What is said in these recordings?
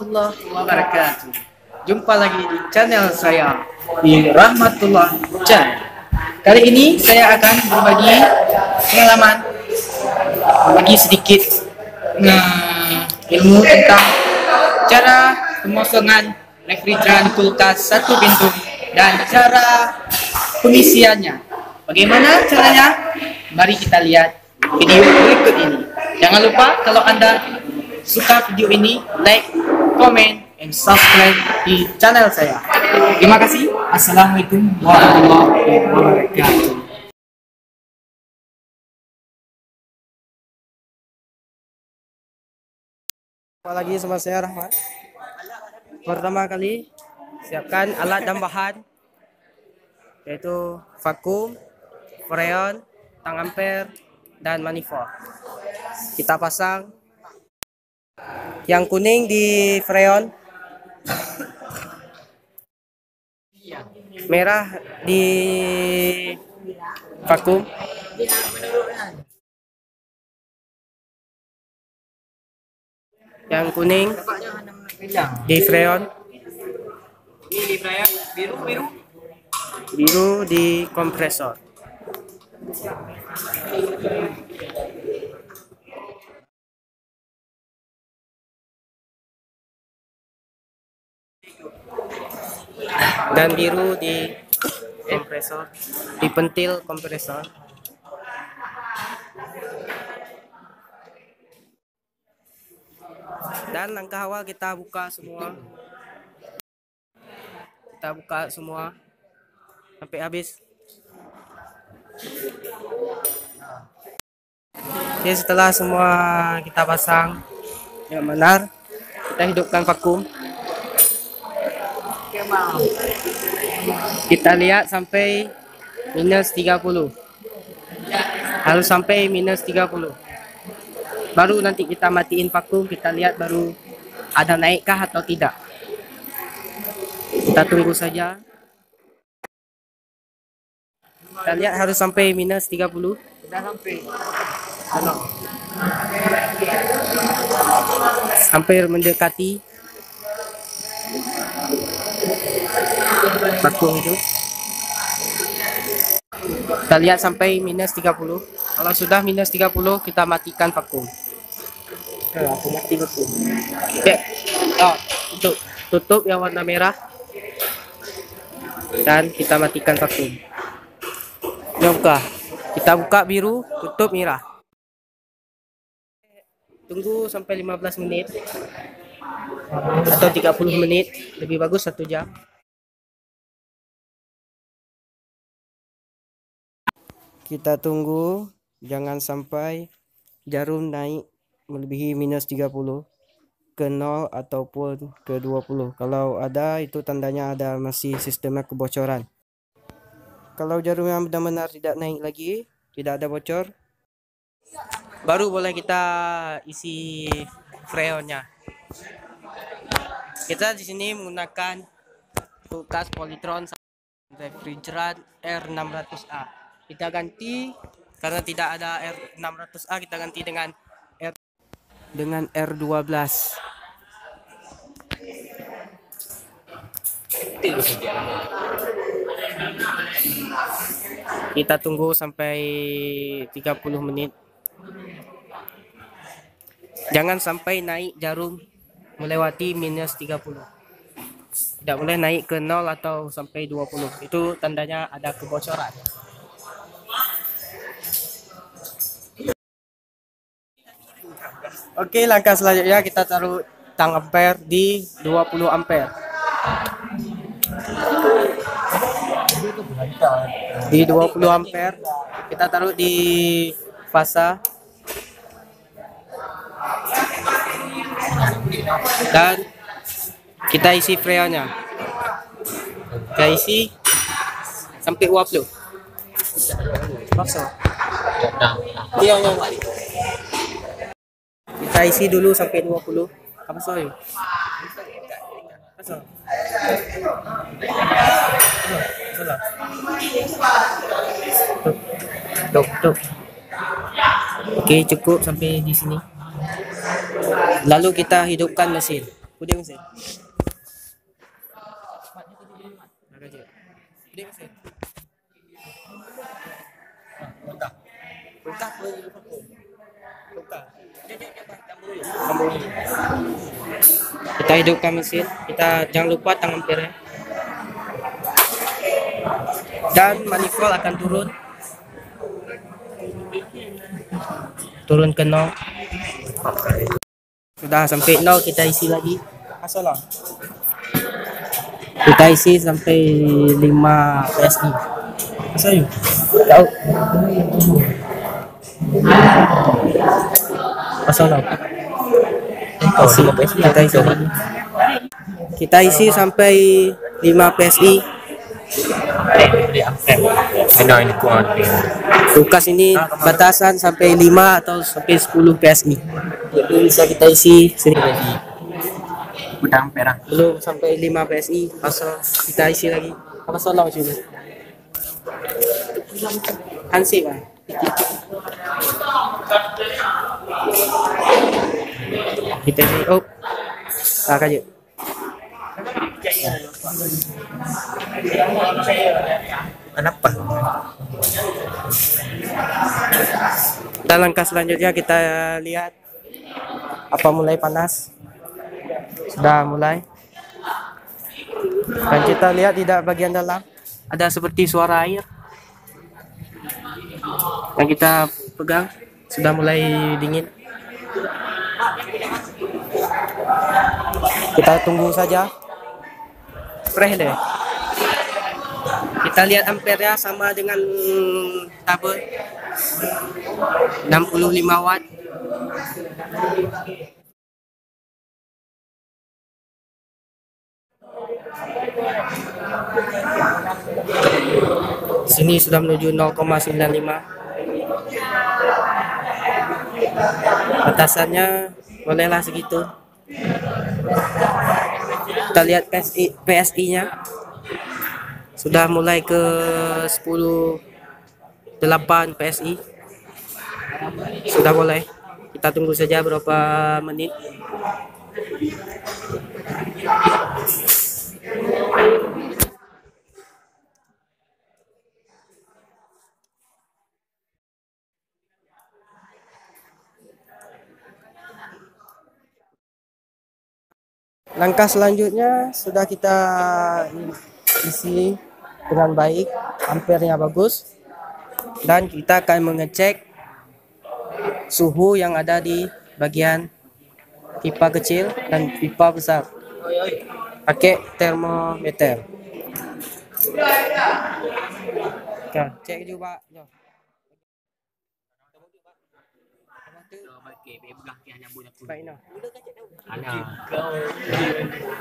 warahmatullahi wabarakatuh. Jumpa lagi di channel saya di Rahmatullah Channel. Kali ini saya akan berbagi pengalaman, berbagi sedikit ilmu tentang cara pemosongan refrigeran kulkas satu pintu dan cara pengisiannya. Bagaimana caranya? Mari kita lihat video berikut ini. Jangan lupa kalau Anda suka video ini, like, comment, and subscribe di channel saya. Terima kasih. Assalamualaikum warahmatullahi wabarakatuh. Jumpa lagi sama saya Rahmat. Pertama kali siapkan alat dan bahan, yaitu vakum, freon, tang ampere, dan manifold. Kita pasang yang kuning di freon, merah di vakum, yang kuning di freon, biru di kompresor. Dan biru di kompresor, di pentil kompresor. Dan langkah awal kita buka semua. Kita buka semua sampai habis. Oke, setelah semua kita pasang yang benar, kita hidupkan vakum. Kita lihat sampai minus 30. Harus sampai minus 30. Baru nanti kita matiin vakum, kita lihat baru ada naikkah atau tidak. Kita tunggu saja. Kita lihat harus sampai minus 30. Sudah sampai. Hampir mendekati vakum itu. Kita lihat sampai minus 30. Kalau sudah minus 30, kita matikan vakum. Aku mati vakum. Oke. Tutup yang warna merah. Dan kita matikan vakum. Kita buka biru, tutup merah. Tunggu sampai 15 menit atau 30 menit, lebih bagus 1 jam. Kita tunggu, jangan sampai jarum naik melebihi minus 30 ke 0 ataupun ke 20. Kalau ada, itu tandanya ada masih sistemnya kebocoran. Kalau jarum yang benar-benar tidak naik lagi, tidak ada bocor, baru boleh kita isi freonnya. Kita di sini menggunakan kulkas Polytron refrigeran R600A. Kita ganti karena tidak ada R600A, kita ganti dengan R12. Kita tunggu sampai 30 menit. Jangan sampai naik jarum melewati minus 30. Tidak boleh naik ke 0 atau sampai 20. Itu tandanya ada kebocoran. Oke, langkah selanjutnya kita taruh tang ampere di 20 ampere. Di 20 ampere kita taruh di fasa dan kita isi freonnya. Kita isi sampai 20. Iya. Kita isi dulu sampai 20. Apa soalnya? Tuh. Oke, cukup sampai di sini. Lalu kita hidupkan mesin. Puding mesin. Nak aja. Puding mesin. Tukar. Tukar boleh vakum. Tukar. Sambung. Kita hidupkan mesin. Kita jangan lupa tang ampere. Dan manifold akan turun ke 0. Sudah sampai 0, kita isi lagi. Asalah. Kita isi sampai 5 PSI. Asal yuk? Tahu. Asalah. Kita isi sampai 5 PSI. Ini kuat. Kulkas ini batasan sampai 5 atau sampai 10 PSI. Jadi bisa kita isi sini. Udang perah. Belum sampai 5 PSI, pasal kita isi lagi. Apa salah macam ni? Hansip ah. Kita isi. Oh. Tak aja. Kenapa? Dan langkah selanjutnya kita lihat apa mulai panas. Sudah mulai. Dan kita lihat tidak bagian dalam ada seperti suara air. Dan kita pegang sudah mulai dingin. Kita tunggu saja. Fresh deh. Kita lihat ampere sama dengan tabel 65 watt. Sini sudah menuju 0,95. Batasannya bolehlah segitu. Kita lihat PSI-nya sudah mulai ke 10,8 PSI. Sudah boleh. Kita tunggu saja berapa menit. Langkah selanjutnya sudah kita isi dengan baik, ampernya bagus, dan kita akan mengecek suhu yang ada di bagian pipa kecil dan pipa besar pakai termometer. Oke, cek juga.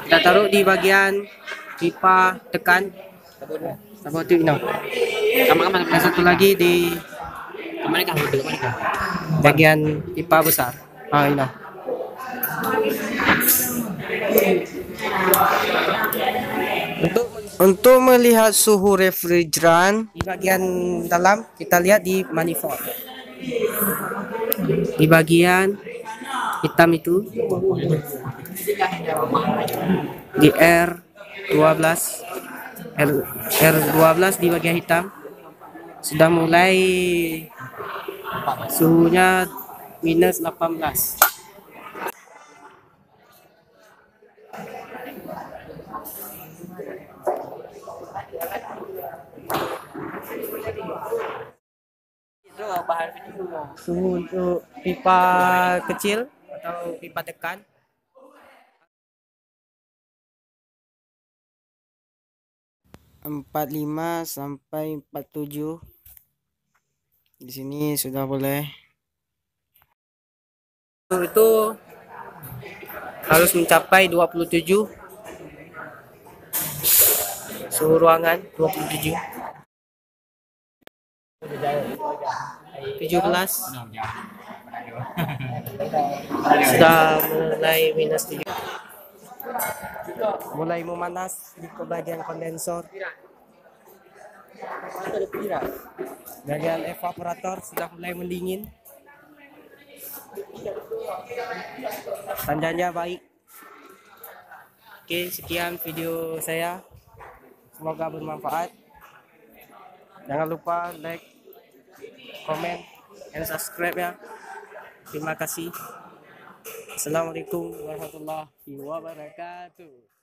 Kita taruh di bagian pipa tekan. Sama tu ini. Sama-sama. Dan satu lagi di bagian pipa besar. Ini. Untuk melihat suhu refrigeran di bagian dalam, kita lihat di manifold. Di bagian hitam itu, di R12 di bagian hitam sudah mulai suhunya minus 18. Suhu untuk pipa kecil atau pipa tekan 45 sampai 47. Di sini sudah boleh. Itu harus mencapai 27. Suhu ruangan 27. 17. Sudah mulai minus 7. Mulai memanas di bagian kondensor. Bagian evaporator sudah mulai mendingin. Tandanya baik. Oke, sekian video saya. Semoga bermanfaat. Jangan lupa like, komen, dan subscribe ya. Terima kasih. Assalamualaikum warahmatullahi wabarakatuh.